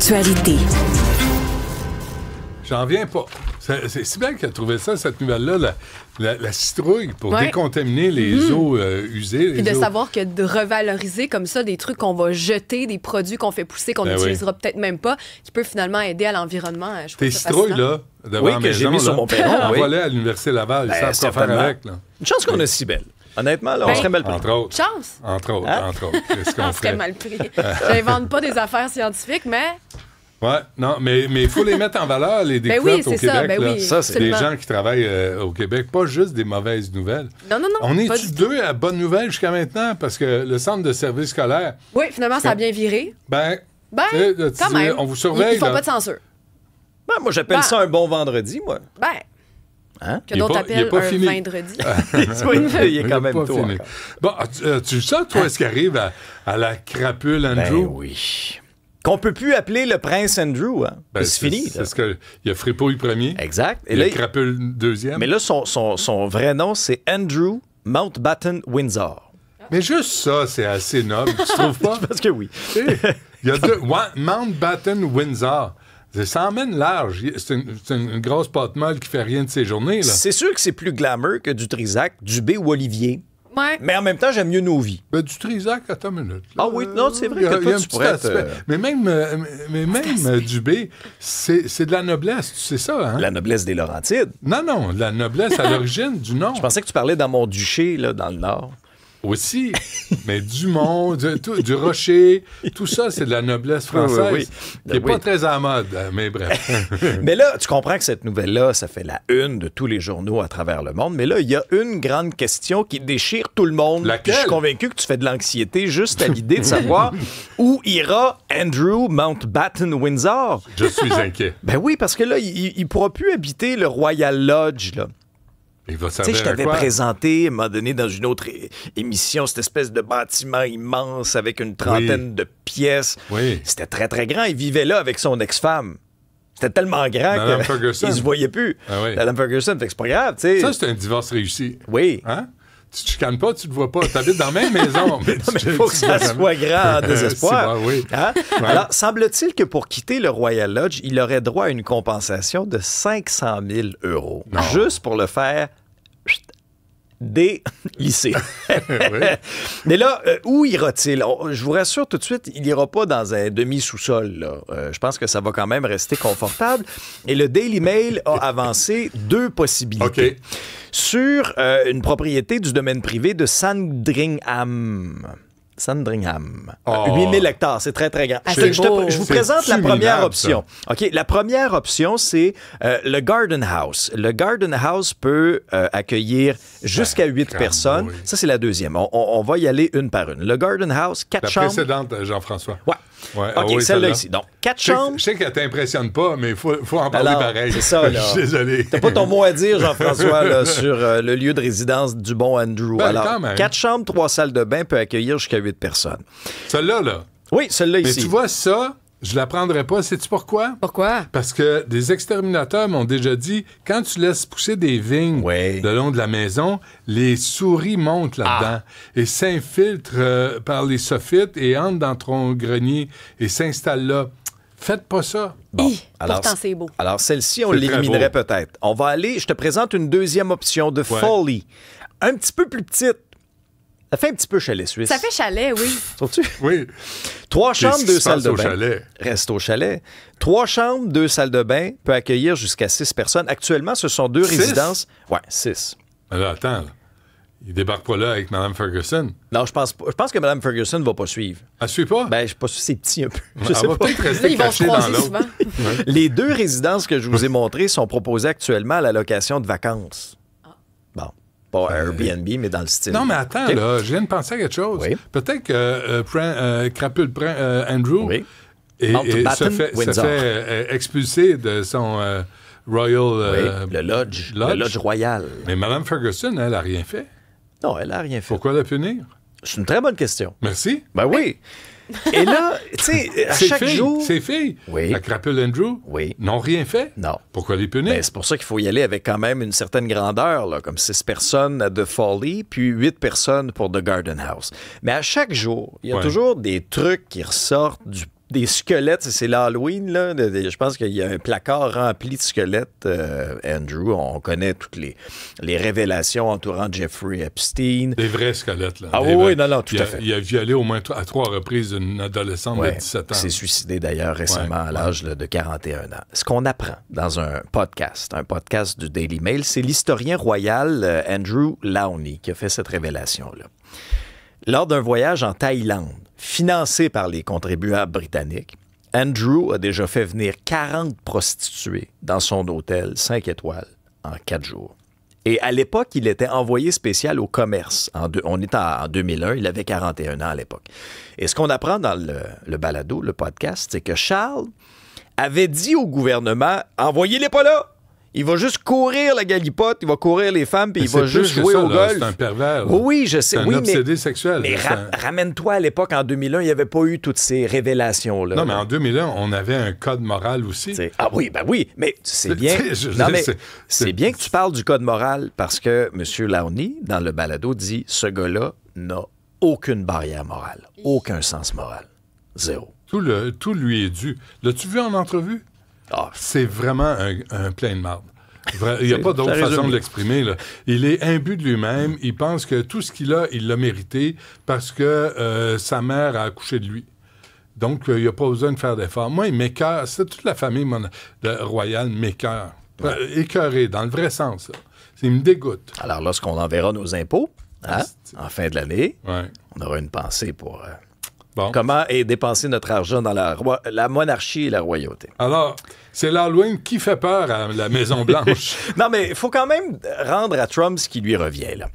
l'actualité. J'en viens pas. C'est si bien qu'elle a trouvé ça, cette nouvelle-là, la citrouille, pour décontaminer les eaux usées. Puis de savoir que de revaloriser comme ça des trucs qu'on va jeter, des produits qu'on fait pousser, qu'on n'utilisera peut-être même pas, qui peut finalement aider à l'environnement. Tes citrouilles, là, devant la maison, que j'ai mis sur mon perron. Envoie-les à l'Université Laval. Ils savent quoi faire avec. Là. Une chance qu'on a si belle. Honnêtement, là, on serait mal pris. Entre autres. Chance. Entre autres. Qu'est-ce qu'on On serait mal pris. J'invente pas des affaires scientifiques, mais... Ouais, non, mais il faut les mettre en valeur, les découvertes au Québec. Ça, c'est des gens qui travaillent au Québec, pas juste des mauvaises nouvelles. Non. On est-tu deux à bonnes nouvelles jusqu'à maintenant? Parce que le centre de service scolaire... Oui, finalement, ça a bien viré. Quand même. On vous surveille. Ils font pas de censure. Moi, j'appelle ça un bon vendredi, moi. Que d'autres appellent un vendredi. Il est quand même tôt. Bon, tu sais, toi, est-ce qu'il arrive à la crapule Andrew? Ben oui. Qu'on peut plus appeler le prince Andrew. Hein? C'est fini. C'est ce qu'il y a Fripouille premier. Exact. Et le crapule deuxième. Mais là, son vrai nom, c'est Andrew Mountbatten Windsor. Mais juste ça, c'est assez noble, tu trouves pas? Je pense que oui. Il y a deux. Mountbatten Windsor. Ça emmène large. C'est une grosse pâte molle qui fait rien de ses journées. Là. C'est sûr que c'est plus glamour que du Trisac, du B ou Olivier. Ouais. Mais en même temps, j'aime mieux nos vies. Ben, du Trisac, attends une minute. Ah oui, non, c'est vrai que toi, tu pourrais Mais même du B, c'est de la noblesse, tu sais ça, hein? La noblesse des Laurentides. Non, la noblesse à l'origine du nom. Je pensais que tu parlais dans mon duché, là, dans le Nord. Aussi, mais du Mont, du Rocher, tout ça, c'est de la noblesse française, qui n'est pas très à la mode, mais bref. Mais là, tu comprends que cette nouvelle-là, ça fait la une de tous les journaux à travers le monde, mais là, il y a une grande question qui déchire tout le monde. Laquelle? Je suis convaincu que tu fais de l'anxiété juste à l'idée de savoir où ira Andrew Mountbatten Windsor. Je suis inquiet. Ben oui, parce que là, il ne pourra plus habiter le Royal Lodge, là. Tu sais, je t'avais présenté, à un moment donné, dans une autre émission, cette espèce de bâtiment immense avec une trentaine de pièces. Oui. C'était très, très grand. Il vivait là avec son ex-femme. C'était tellement grand qu'il se voyait plus. Madame Ferguson, fait que c'est pas grave, tu sais. Ça, c'est un divorce réussi. Oui. Hein? Tu te chicanes pas, tu te vois pas. Tu habites dans la même maison. Mais il faut que ça soit grand en désespoir. Hein? Ouais. Alors, semble-t-il que pour quitter le Royal Lodge, il aurait droit à une compensation de 500 000 €. Non. Juste pour le faire délisser. Mais là, où ira-t-il? Je vous rassure tout de suite, il n'ira pas dans un demi-sous-sol. Là. Je pense que ça va quand même rester confortable. Et le Daily Mail a avancé 2 possibilités. Sur une propriété du domaine privé de Sandringham. 8000 hectares, c'est très, très grand. Je vous présente la première option. OK, la première option, c'est le Garden House. Le Garden House peut accueillir jusqu'à 8 personnes. Oui. Ça, c'est la deuxième. On va y aller une par une. Le Garden House, 4 chambres. La précédente, Jean-François. Ouais. OK, celle-là ici. Donc, 4 chambres. Je sais qu'elle t'impressionne pas, mais il faut en parler pareil. C'est ça, là. Je suis désolé. T'as pas ton mot à dire, Jean-François, là, sur le lieu de résidence du bon Andrew. Alors, 4 chambres, 3 salles de bain peut accueillir jusqu'à 8 personnes. Celle-là, là. Oui, celle-là ici. Mais tu vois, ça, je la prendrais pas. Sais-tu pourquoi? Pourquoi? Parce que des exterminateurs m'ont déjà dit, quand tu laisses pousser des vignes le long de la maison, les souris montent là-dedans et s'infiltrent par les soffites et entrent dans ton grenier et s'installent là. Faites pas ça. Bon, pourtant, c'est beau. Alors, celle-ci, on l'éliminerait peut-être. On va aller, je te présente une deuxième option de Folly. Un petit peu plus petite. Ça fait un petit peu chalet suisse. Ça fait chalet, oui. Trouves-tu? Oui. 3 chambres, 2 salles de bain. Chalet. Reste au chalet. 3 chambres, 2 salles de bain, peut accueillir jusqu'à 6 personnes. Actuellement, ce sont 2 résidences. Ouais, 6. Alors, attends, là. Il débarque pas là avec Mme Ferguson. Non, je pense que Mme Ferguson ne va pas suivre. Elle suit pas? Ben, je sais pas si c'est petit un peu. Elle va peut-être rester cachée dans l'autre. Les 2 résidences que je vous ai montrées sont proposées actuellement à la location de vacances. Bon. Pas Airbnb, mais dans le style. Non, mais attends, là, je viens de penser à quelque chose. Oui. Peut-être que Crapule Andrew se fait expulser de son Royal... le Lodge Royal. Mais Mme Ferguson, elle n'a rien fait. Non, elle n'a rien fait. Pourquoi la punir? C'est une très bonne question. Merci. Ben oui. Et là, tu sais, à chaque jour... Ces filles, la Crapule Andrew, n'ont rien fait. Non. Pourquoi les punir? Ben, c'est pour ça qu'il faut y aller avec quand même une certaine grandeur, là, comme 6 personnes à The Folly, puis 8 personnes pour The Garden House. Mais à chaque jour, il y a toujours des trucs qui ressortent des squelettes, c'est l'Halloween, là. Je pense qu'il y a un placard rempli de squelettes, Andrew. On connaît toutes les révélations entourant Jeffrey Epstein. Des vrais squelettes, là. Ah oui, non, tout à fait. Il a violé au moins à 3 reprises une adolescente de 17 ans. Il s'est suicidé d'ailleurs récemment à l'âge de 41 ans. Ce qu'on apprend dans un podcast du Daily Mail, c'est l'historien royal Andrew Lownie qui a fait cette révélation-là. Lors d'un voyage en Thaïlande, financé par les contribuables britanniques, Andrew a déjà fait venir 40 prostituées dans son hôtel 5 étoiles en 4 jours. Et à l'époque, il était envoyé spécial au commerce. On est en 2001, il avait 41 ans à l'époque. Et ce qu'on apprend dans le balado, le podcast, c'est que Charles avait dit au gouvernement « Envoyez-les pas là! Il va juste courir la galipote, il va courir les femmes, puis il va juste jouer au golf. » C'est un pervers. Oui, je sais. C'est un obsédé sexuel. Mais ramène-toi à l'époque, en 2001, il n'y avait pas eu toutes ces révélations-là. Non, mais en 2001, on avait un code moral aussi. Ah oui, ben oui, mais c'est bien. C'est bien que tu parles du code moral parce que M. Lownie, dans le balado, dit ce gars-là n'a aucune barrière morale, aucun sens moral. Zéro. Tout lui est dû. L'as-tu vu en entrevue? C'est vraiment un plein de marde. Il n'y a pas d'autre façon de l'exprimer, là. Il est imbu de lui-même. Il pense que tout ce qu'il a, il l'a mérité parce que sa mère a accouché de lui. Donc, il n'a pas besoin de faire d'efforts. Moi, il m'écoeure. C'est toute la famille royale m'écoeure. Écoeuré, dans le vrai sens. Là. Il me dégoûte. Alors, lorsqu'on enverra nos impôts, en fin de l'année, on aura une pensée pour... Comment dépenser notre argent dans la monarchie et la royauté. Alors, c'est l'Halloween qui fait peur à la Maison-Blanche. Non, mais il faut quand même rendre à Trump ce qui lui revient, là.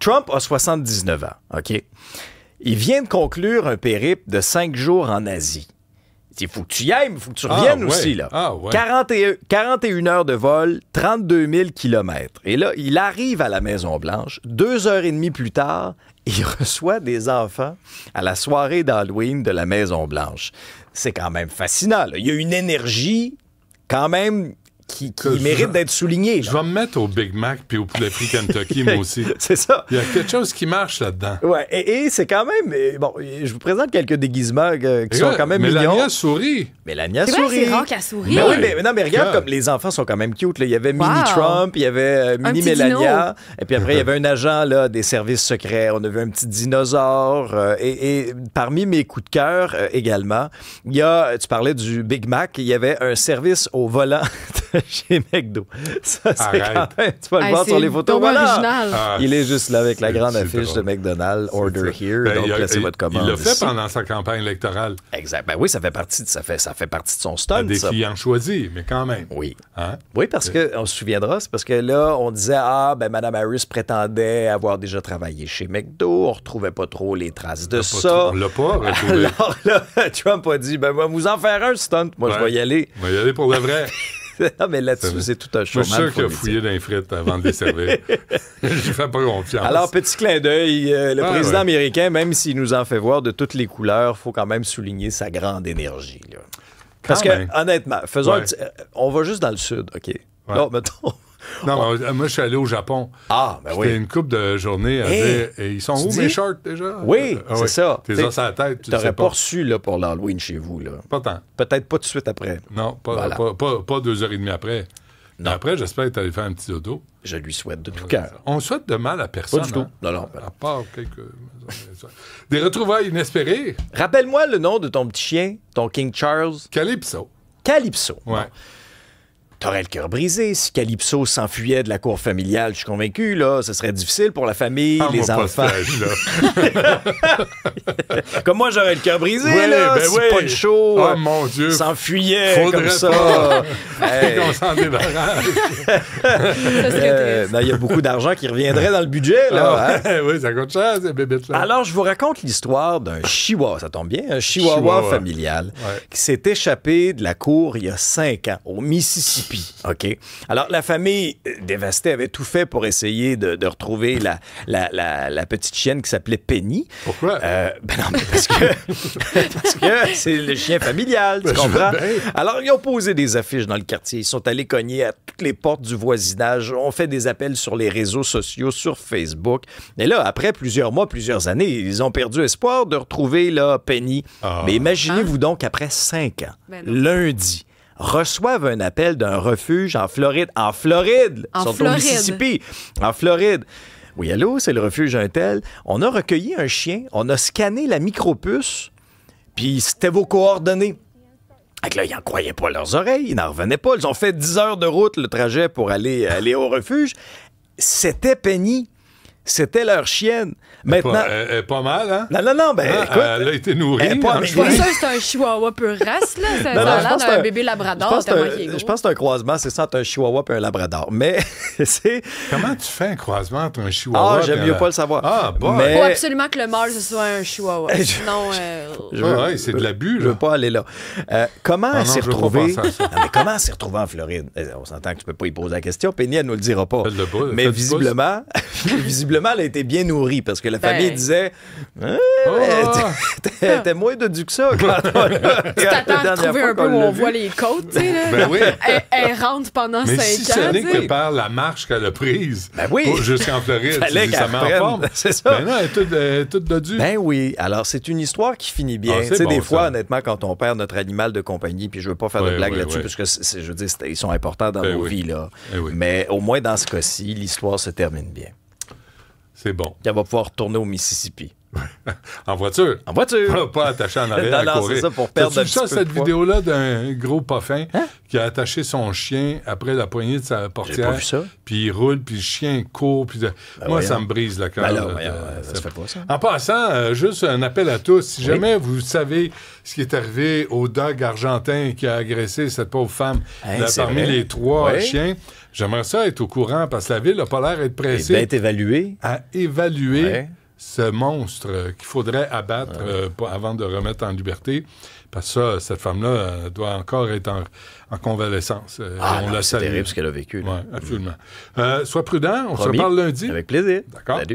Trump a 79 ans, OK? Il vient de conclure un périple de 5 jours en Asie. Il faut que tu y ailles, mais il faut que tu reviennes aussi, là. 41 heures de vol, 32 000 kilomètres. Et là, il arrive à la Maison-Blanche. 2 heures et demie plus tard, il reçoit des enfants à la soirée d'Halloween de la Maison-Blanche. C'est quand même fascinant, là. Il y a une énergie quand même qui mérite d'être soulignée. Je vais me mettre au Big Mac puis au poulet frit Kentucky, moi aussi. C'est ça. Il y a quelque chose qui marche là-dedans. Oui, et c'est quand même... Bon, je vous présente quelques déguisements qui sont quand même mignons. Mélania sourit. Mélania sourit. C'est rare qu'elle sourit. Mais regarde, comme les enfants sont quand même cute. Là. Il y avait Mini Trump, il y avait Mini Mélania, et puis après, il y avait un agent là, des services secrets. On a vu un petit dinosaure. Et parmi mes coups de cœur également, il y a, tu parlais du Big Mac, il y avait un service au volant chez McDo. Ça, c'est quand même... Tu vas le voir sur les photos. Voilà. Il est juste là avec la grande affiche de McDonald's, Order Here, donc placez votre commande. Il l'a fait pendant sa campagne électorale. Exact. Ben oui, ça fait partie de son stunt. Des clients choisis, mais quand même. Oui. Hein? Oui, parce qu'on se souviendra, c'est parce que là, on disait, Mme Harris prétendait avoir déjà travaillé chez McDo, on retrouvait pas trop les traces de ça. On l'a pas retrouvé. Alors là, Trump a dit, moi, vous en faire un stunt. Moi, je vais y aller. On va y aller pour le vrai. Non, mais là-dessus, c'est tout un show. Je suis sûr qu'il a fouillé dans les frites avant de les servir. Je lui fais pas confiance. Alors, petit clin d'œil, le président américain, même s'il nous en fait voir de toutes les couleurs, il faut quand même souligner sa grande énergie. Là. Parce que, honnêtement, on va juste dans le sud, OK? Là, mettons... Non, moi, je suis allé au Japon. C'était une couple de journées. Et ils sont où, mes shorts, déjà? Oui, c'est ça. T'es os à la tête, tu t'aurais pas reçu là, pour l'Halloween chez vous. Là. Pas tant. Peut-être pas tout de suite après. Non, pas 2h30 après. Non. Après, j'espère que tu allé faire un petit dodo. Je lui souhaite de tout cœur. On souhaite de mal à personne. Pas du tout. Non. À part quelques... Des retrouvailles inespérées. Rappelle-moi le nom de ton petit chien, ton King Charles. Calypso. Calypso. Ouais. T'aurais le cœur brisé si Calypso s'enfuyait de la cour familiale. Je suis convaincu, là, ce serait difficile pour la famille, les enfants. Comme moi, j'aurais le cœur brisé, si Poncho mon Dieu. s'enfuyait comme ça. On s'en débarrasse. Il y a beaucoup d'argent qui reviendrait dans le budget, là. Oui, ça coûte cher, ces bébites-là. Alors, je vous raconte l'histoire d'un chihuahua, ça tombe bien, un chihuahua familial qui s'est échappé de la cour il y a 5 ans, au Mississippi. Mississippi. OK? Alors, la famille dévastée avait tout fait pour essayer de retrouver la petite chienne qui s'appelait Penny. Pourquoi? Ben non, mais parce que c'est le chien familial, tu comprends? Alors, ils ont posé des affiches dans le quartier. Ils sont allés cogner à toutes les portes du voisinage. On fait des appels sur les réseaux sociaux, sur Facebook. Et là, après plusieurs mois, plusieurs années, ils ont perdu espoir de retrouver là, Penny. Mais imaginez-vous donc, après 5 ans, lundi, reçoivent un appel d'un refuge en Floride. En Floride! Ils sont au Mississippi. En Floride. Oui, allô, c'est le refuge un tel. On a recueilli un chien, on a scanné la micropuce, puis c'était vos coordonnées. Fait que là, ils n'en croyaient pas leurs oreilles, ils n'en revenaient pas. Ils ont fait 10 heures de route, le trajet, pour aller au refuge. C'était Penny. C'était leur chienne. Maintenant... Elle est pas mal, hein? Non, écoute... Elle a été nourrie. Je suis pas sûr que c'est un chihuahua pure race, là. Ça a l'air d'un bébé labrador. Je pense que c'est un croisement, c'est ça, entre un chihuahua et un labrador. Mais c'est... Comment tu fais un croisement entre un chihuahua j'aime mieux pas le savoir. Mais... Il faut absolument que le mâle, ce soit un chihuahua. Sinon... c'est de l'abus, là. Je veux pas aller là. Comment elle s'est retrouvée... comment elle s'est retrouvée en Floride? On s'entend que tu peux pas y poser la question. Penny, elle nous le dira pas. Mais visiblement, elle a été bien nourrie parce que la famille disait t'es moins dodu que ça. Tu t'attends à trouver un peu où on voit les côtes, tu sais. Elle rentre pendant 5 ans. Mais si ce n'est que par la marche qu'elle a prise jusqu'en Floride, ça met en forme. C'est ça. Ben non, elle est toute dodue. Ben oui. Alors, c'est une histoire qui finit bien. Tu sais, des fois, honnêtement, quand on perd notre animal de compagnie, puis je veux pas faire de blague là-dessus, parce que, je veux dire, ils sont importants dans nos vies, là. Mais au moins, dans ce cas-ci, l'histoire se termine bien. C'est bon. Elle va pouvoir retourner au Mississippi. En voiture? En voiture. Pas attaché en arrière à courir. C'est ça, pour perdre un petit peu cette vidéo-là d'un gros puffin qui a attaché son chien après la poignée de sa portière. J'ai pas vu ça. Puis il roule, puis le chien court. Puis moi, ça me brise le cœur. Ça se fait pas, ça. En passant, juste un appel à tous. Si jamais vous savez ce qui est arrivé au dog argentin qui a agressé cette pauvre femme parmi les 3 chiens, j'aimerais ça être au courant parce que la ville n'a pas l'air d'être pressée à évaluer ce monstre qu'il faudrait abattre avant de remettre en liberté. Parce que cette femme-là doit encore être en convalescence. C'est terrible ce qu'elle a vécu. Oui, absolument. Sois prudent, on se reparle lundi. Avec plaisir. D'accord. Salut.